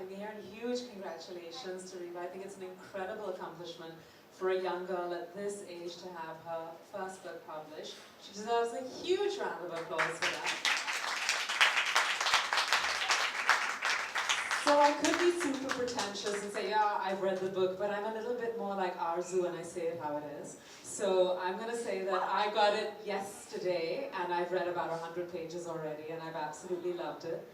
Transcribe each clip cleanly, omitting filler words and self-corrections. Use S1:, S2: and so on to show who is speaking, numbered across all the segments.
S1: having me here, and huge congratulations to Riva. I think it's an incredible accomplishment for a young girl at this age to have her first book published. She deserves a huge round of applause for that. So I could be super pretentious and say, yeah, I've read the book, but I'm a little bit more like Arzu and I say it how it is. So I'm going to say that I got it yesterday, and I've read about 100 pages already, and I've absolutely loved it.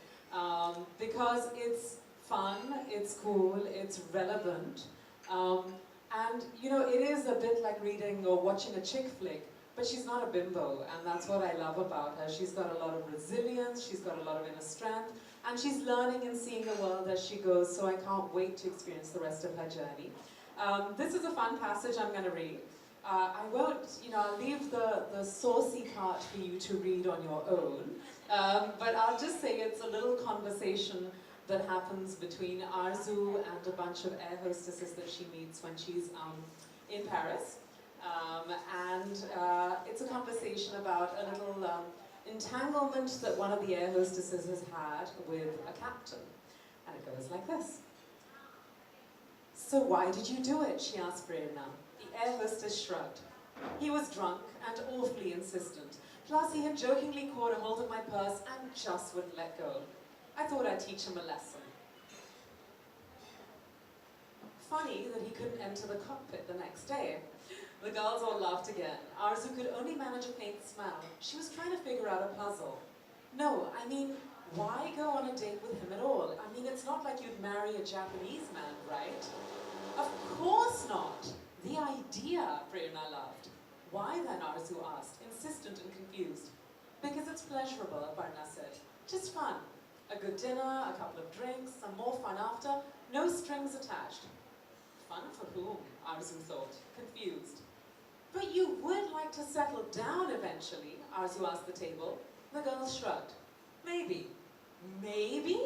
S1: Because it's fun, it's cool, it's relevant, and you know, it is a bit like reading or watching a chick flick, but she's not a bimbo, and that's what I love about her. She's got a lot of resilience, she's got a lot of inner strength, and she's learning and seeing the world as she goes, so I can't wait to experience the rest of her journey. This is a fun passage I'm going to read. I won't, you know, I'll leave the saucy part for you to read on your own, but I'll just say it's a little conversation that happens between Arzu and a bunch of air hostesses that she meets when she's in Paris. It's a conversation about a little entanglement that one of the air hostesses has had with a captain. And it goes like this. "So why did you do it?" she asked Prerna. The air hostess shrugged. "He was drunk and awfully insistent. Plus he had jokingly caught a hold of my purse and just wouldn't let go. I thought I'd teach him a lesson." Funny that he couldn't enter the cockpit the next day. The girls all laughed again. Arzu could only manage a faint smile. She was trying to figure out a puzzle. No, I mean, why go on a date with him at all? I mean, it's not like you'd marry a Japanese man, right? Of course not. The idea, Prerna laughed. Why then, Arzu asked, insistent and confused. Because it's pleasurable, Aparna said. Just fun. A good dinner, a couple of drinks, some more fun after, no strings attached. Fun for whom? Arzu thought, confused. But you would like to settle down eventually, Arzu asked the table. The girls shrugged. Maybe. Maybe?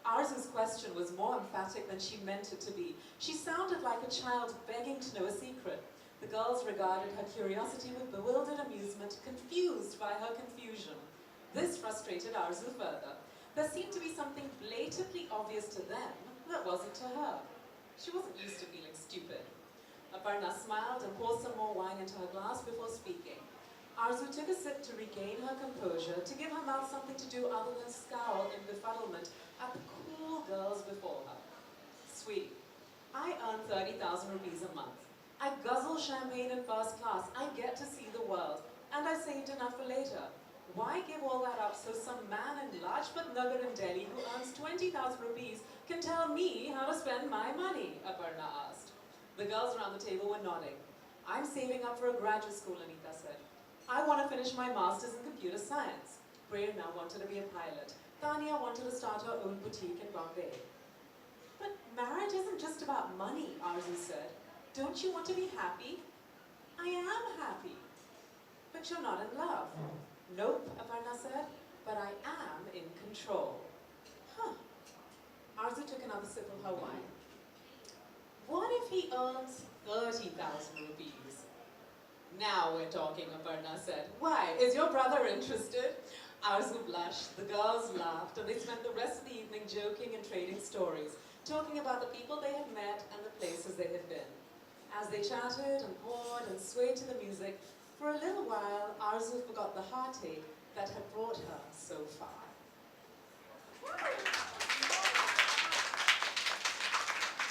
S1: Arzu's question was more emphatic than she meant it to be. She sounded like a child begging to know a secret. The girls regarded her curiosity with bewildered amusement, confused by her confusion. This frustrated Arzu further. There seemed to be something blatantly obvious to them that wasn't to her. She wasn't used to feeling stupid. Aparna smiled and poured some more wine into her glass before speaking. Arzu took a sip to regain her composure, to give her mouth something to do other than scowl in befuddlement at the cool girls before her. Sweetie, I earn 30,000 rupees a month. I guzzle champagne in first class. I get to see the world. And I saved enough for later. Why give all that up so some man in Lajpat Nagar in Delhi who earns 20,000 rupees can tell me how to spend my money? Aparna asked. The girls around the table were nodding. I'm saving up for a graduate school, Anita said. I want to finish my master's in computer science. Prerna wanted to be a pilot. Tanya wanted to start her own boutique in Bombay. But marriage isn't just about money, Arzu said. Don't you want to be happy? I am happy. But you're not in love. Nope, Aparna said, but I am in control. Huh. Arzu took another sip of her wine. What if he earns 30,000 rupees? Now we're talking, Aparna said. Why, is your brother interested? Arzu blushed, the girls laughed, and they spent the rest of the evening joking and trading stories, talking about the people they had met and the places they had been. As they chatted and poured and swayed to the music, for a little while, Arzu forgot the heartache that had brought her so far.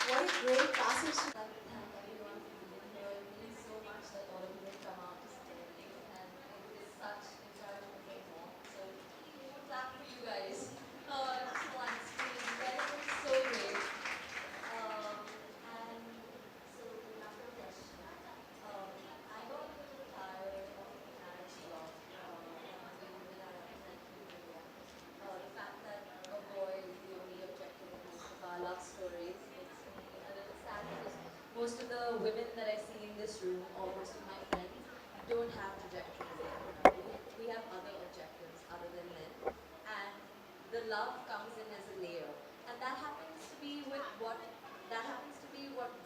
S2: What a great passage. I'd like to thank everyone for being here. It means so much that all of you have come out to stay, and it is such encouragement from more. So, clap for you guys. Just one screen. That was so great. And so, another question. I got a little tired of the marriage talk and the women I represent in India. The fact that a boy is the only objective of most of our love stories. Most of the women that I see in this room, or most of my friends, don't have trajectories. We have other objectives other than men. And the love comes in as a layer. And that happens to be what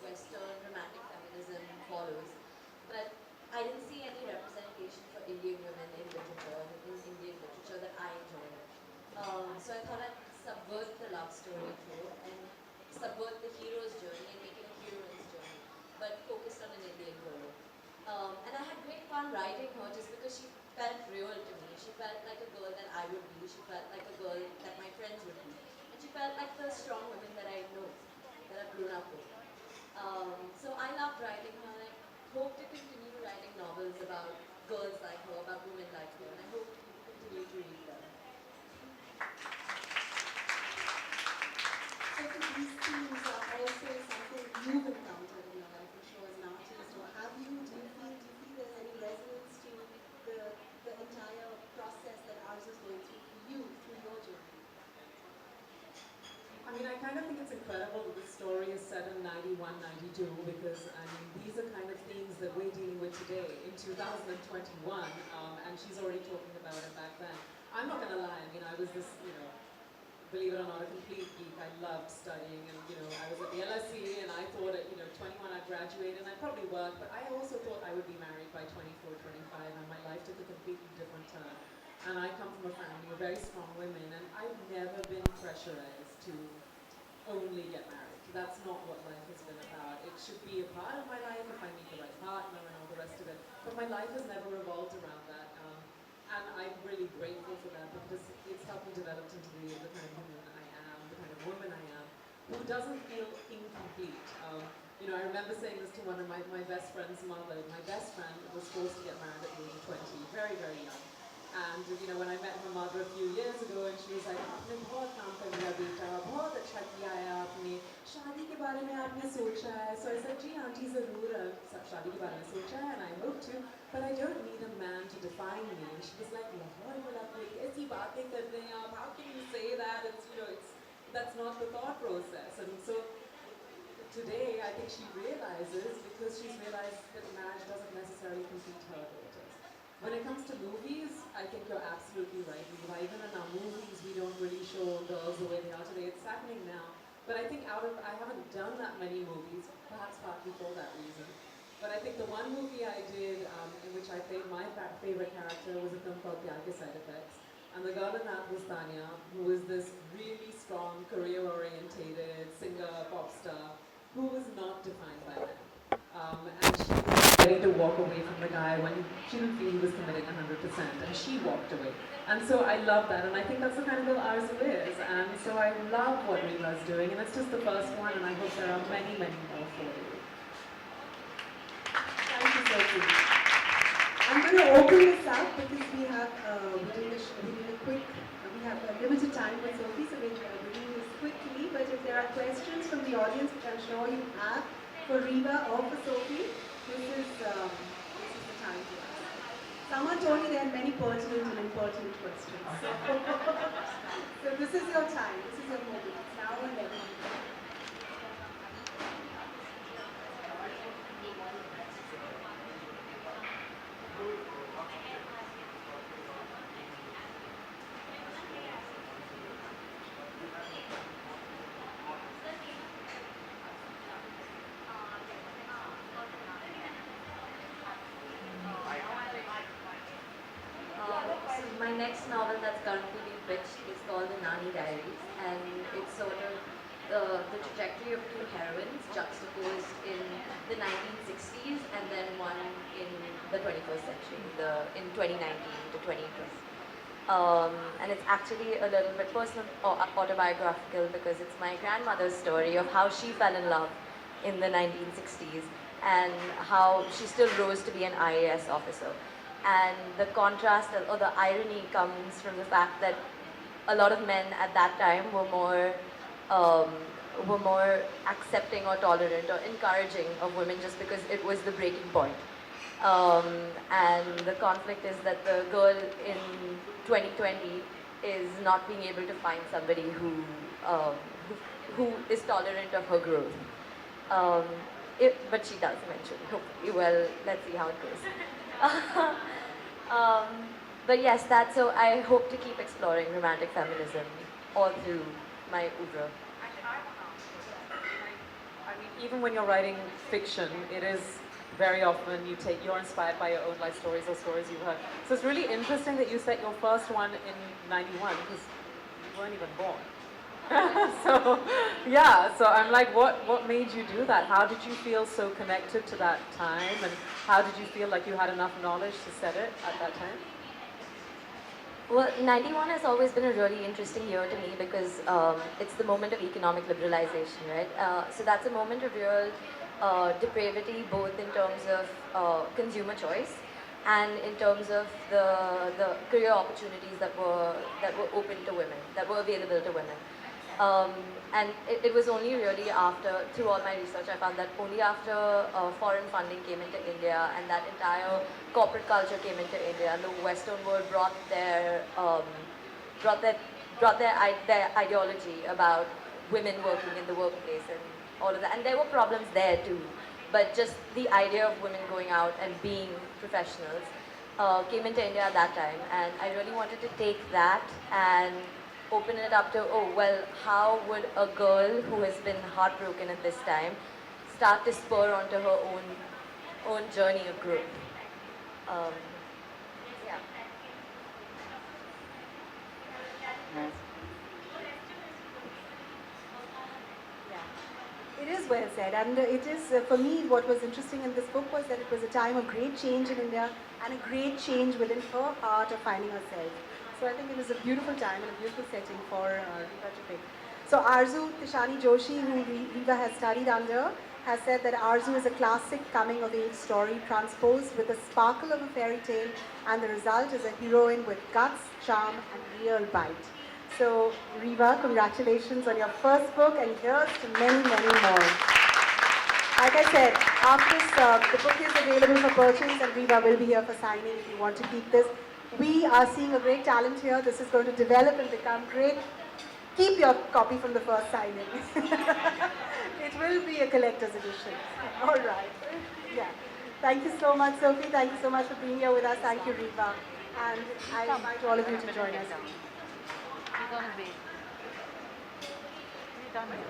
S2: Western romantic feminism follows. But I didn't see any representation for Indian women in Indian literature that I enjoy. So I thought I'd subvert the love story too and strong women that I know, that I've grown up with. So I loved writing her, and I hope to continue writing novels about girls like her, about women like her, and I hope people continue to read them.
S3: So these themes are also something you've encountered in your life, I'm sure, as an artist, or have you? Do you feel there's any resonance to the entire process that Arzu is going through for you, through your journey?
S1: I mean, I kind of think it's incredible that the story is set in 91, 92, because, I mean, these are kind of themes that we're dealing with today in 2021, and she's already talking about it back then. I'm not going to lie, I mean, I was this, believe it or not, a complete geek. I loved studying, and, I was at the LSE, and I thought at, 21 I'd graduate, and I'd probably work, but I also thought I would be married by 24, 25, and my life took a completely different turn. And I come from a family of very strong women, and I've never been pressurized to only get married. That's not what life has been about. It should be a part of my life if I meet the right partner and all the rest of it. But my life has never revolved around that. And I'm really grateful for that, because it's helped me develop into the kind of woman I am, the kind of woman I am, who doesn't feel incomplete. I remember saying this to one of my best friend's mother. My best friend was forced to get married at the age of 20, very, very young. And when I met her mother a few years ago, and she was like, "आपने बहुत काम कर लिया बेटा, बहुत अच्छा किया है आपने, शादी के बारे में आपने सोचा है." So I said, "जी आंटी ज़रूर सब शादी के बारे में सोचा है, and I hope to, but I don't need a man to define me." And she was like, "Lahore वाला कोई ऐसी बातें कर रहे हैं आप? How can you say that? That's not the thought process." And so today, I think she realizes, because she's realized that marriage doesn't necessarily complete her daughters. When it comes to movies, I think you're absolutely right. Even in our movies, we don't really show girls the way they are today. It's happening now. But I think I haven't done that many movies, perhaps partly for that reason. But I think the one movie I did, in which I played my favorite character, was a film called Pyar Ke Side Effects. And the girl in that was Tanya, who was this really strong, career-orientated singer, pop star, who was not defined by men. And she was ready to walk away from the guy when she didn't feel he was committing 100%, and she walked away. And so I love that, and I think that's the kind of girl Arzu is. And so I love what Riva's doing, and it's just the first one, and I hope there are many, many more for you.
S3: Thank you, Sophie. I'm going to open this up because we have we have a limited time with Sophie, so we're doing this quickly. But if there are questions from the audience, which I'm sure you have, for Riva or for Sophie, this is the time to ask. Someone told me there are many pertinent and impertinent questions. So this is your time. This is your moment. It's now or never.
S2: My next novel that's currently being pitched is called The Nani Diaries, and it's sort of the trajectory of two heroines juxtaposed in the 1960s and then one in the 21st century, in 2019 to 2020. And it's actually a little bit personal or autobiographical, because it's my grandmother's story of how she fell in love in the 1960s and how she still rose to be an IAS officer. And the contrast or the irony comes from the fact that a lot of men at that time were more accepting or tolerant or encouraging of women just because it was the breaking point. And the conflict is that the girl in 2020 is not being able to find somebody who is tolerant of her growth. But she does eventually, hopefully. Well, let's see how it goes. But yes, so I hope to keep exploring romantic feminism all through my oeuvre.
S1: I mean, even when you're writing fiction, it is very often you're inspired by your own life stories or stories you've heard. So it's really interesting that you set your first one in 91, because you weren't even born. So I'm like, what made you do that? How did you feel so connected to that time, and how did you feel like you had enough knowledge to set it at that time?
S2: Well, 91 has always been a really interesting year to me because it's the moment of economic liberalization, right? So that's a moment of real depravity, both in terms of consumer choice and in terms of the career opportunities that were open to women, that were available to women. Um, and it was only really after, through all my research, I found that only after foreign funding came into India and that entire corporate culture came into India and the Western world brought their, their ideology about women working in the workplace and all of that. And there were problems there too. But just the idea of women going out and being professionals came into India at that time. And I really wanted to take that and open it up to, oh, well, how would a girl who has been heartbroken at this time start to spur onto her own journey of growth? Um, yeah.
S3: It is well said, and it is, for me, what was interesting in this book was that it was a time of great change in India and a great change within her heart of finding herself. So I think it was a beautiful time and a beautiful setting for Riva to pick. So Arzu Tishani Joshi, who Riva has studied under, has said that Arzu is a classic coming-of-age story transposed with the sparkle of a fairy tale, and the result is a heroine with guts, charm, and real bite. So, Riva, congratulations on your first book, and here's to many, many more. Like I said, after this, the book is available for purchase, and Riva will be here for signing if you want to keep this. We are seeing a great talent here. This is going to develop and become great. Keep your copy from the first signing. It will be a collector's edition. All right. Yeah. Thank you so much, Sophie. Thank you so much for being here with us. Thank you, Riva. And I invite all of you to join us.
S4: We're gonna be. We're done with it.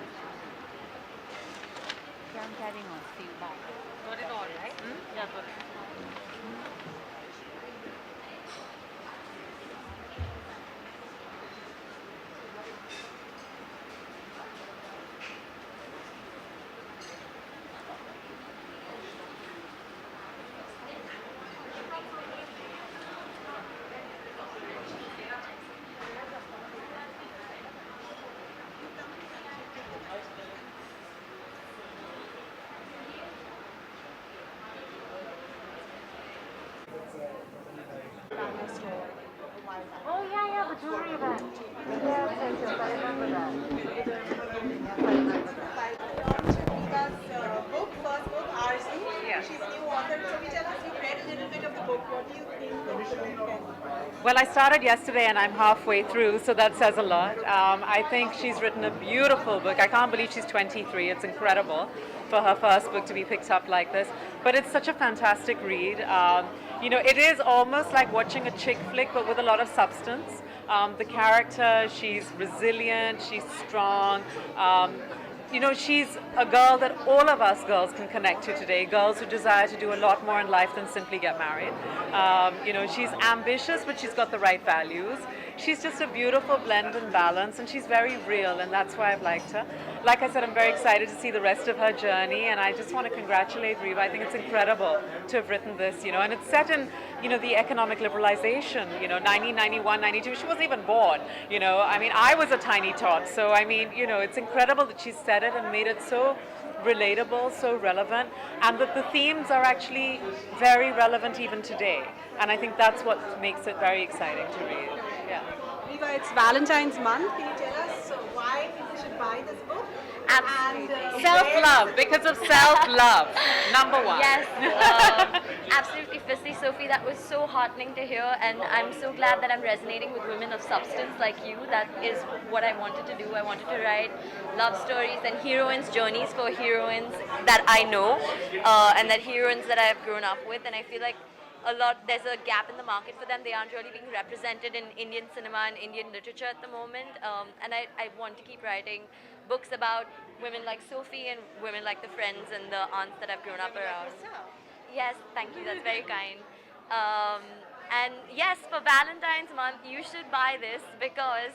S4: Yeah, I'm carrying on. See you. Bye. Got it all, right? Yeah, got it. Oh yeah, the jewelry event. Yes, yes, yes, I remember that.
S3: Riva's book, first book, Arzu.
S4: Yes.
S3: She's a new author. So we tell us, you read a little bit of the book. What do you think of the book?
S4: Well, I started yesterday and I'm halfway through, so that says a lot. I think she's written a beautiful book. I can't believe she's 23. It's incredible for her first book to be picked up like this. But it's such a fantastic read. It is almost like watching a chick flick, but with a lot of substance. The character, she's resilient, she's strong. She's a girl that all of us girls can connect to today, girls who desire to do a lot more in life than simply get married. She's ambitious, but she's got the right values. She's just a beautiful blend and balance, and she's very real, and that's why I've liked her. Like I said, I'm very excited to see the rest of her journey, and I just want to congratulate Riva. I think it's incredible to have written this, and it's set in, the economic liberalization, 1991, 92. She wasn't even born, I was a tiny tot, so it's incredible that she said it and made it so relatable, so relevant, and that the themes are actually very relevant even today. And I think that's what makes it very exciting to read. Yeah.
S3: Riva, it's Valentine's month. Can you tell us why people should buy this book?
S4: Absolutely.
S3: And,
S4: Self-love, because of self-love, number one.
S2: Yes, absolutely. Firstly, Sophie, that was so heartening to hear, and I'm so glad that I'm resonating with women of substance like you. That is what I wanted to do. I wanted to write love stories and heroines' journeys for heroines that I know, and that heroines that I've grown up with, and I feel like there's a gap in the market for them. They aren't really being represented in Indian cinema and Indian literature at the moment, and I want to keep writing books about women like Sophie and women like the friends and the aunts that I've grown up around. Yes, thank you. That's very kind. Um, and yes, for Valentine's month, you should buy this because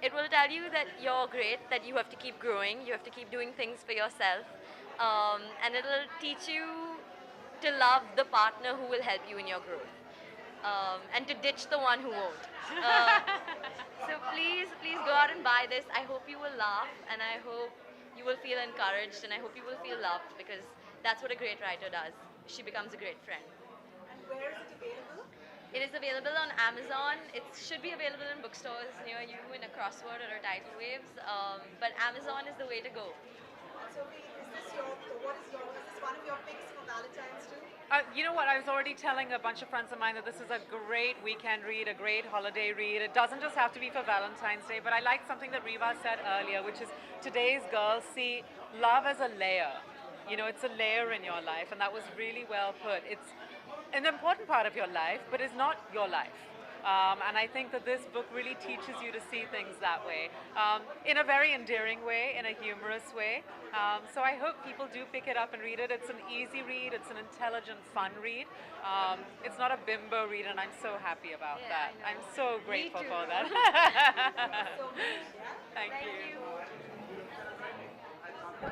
S2: it will tell you that you're great, that you have to keep growing, you have to keep doing things for yourself, and it'll teach you to love the partner who will help you in your growth. and to ditch the one who won't. Uh, so please go out and buy this. I hope you will laugh, and I hope you will feel encouraged, and I hope you will feel loved, because that's what a great writer does. She becomes a great friend.
S3: And where is it available?
S2: It is available on Amazon. It should be available in bookstores near you in a crossword or a tidal waves. But Amazon is the way to go.
S3: And Sophie, is this one of your picks for Valentine's too?
S4: You know what? I was already telling a bunch of friends of mine that this is a great weekend read, a great holiday read. It doesn't just have to be for Valentine's Day, but I like something that Riva said earlier, which is today's girls see love as a layer. You know, it's a layer in your life, and that was really well put. It's an important part of your life, but it's not your life. And I think that this book really teaches you to see things that way, in a very endearing way, in a humorous way. So I hope people do pick it up and read it. It's an easy read, it's an intelligent, fun read. It's not a bimbo read, and I'm so happy about
S2: Yeah,
S4: that.
S2: I know.
S4: I'm so grateful
S2: too.
S4: for that.
S3: So much, yeah?
S4: Thank you.
S2: I want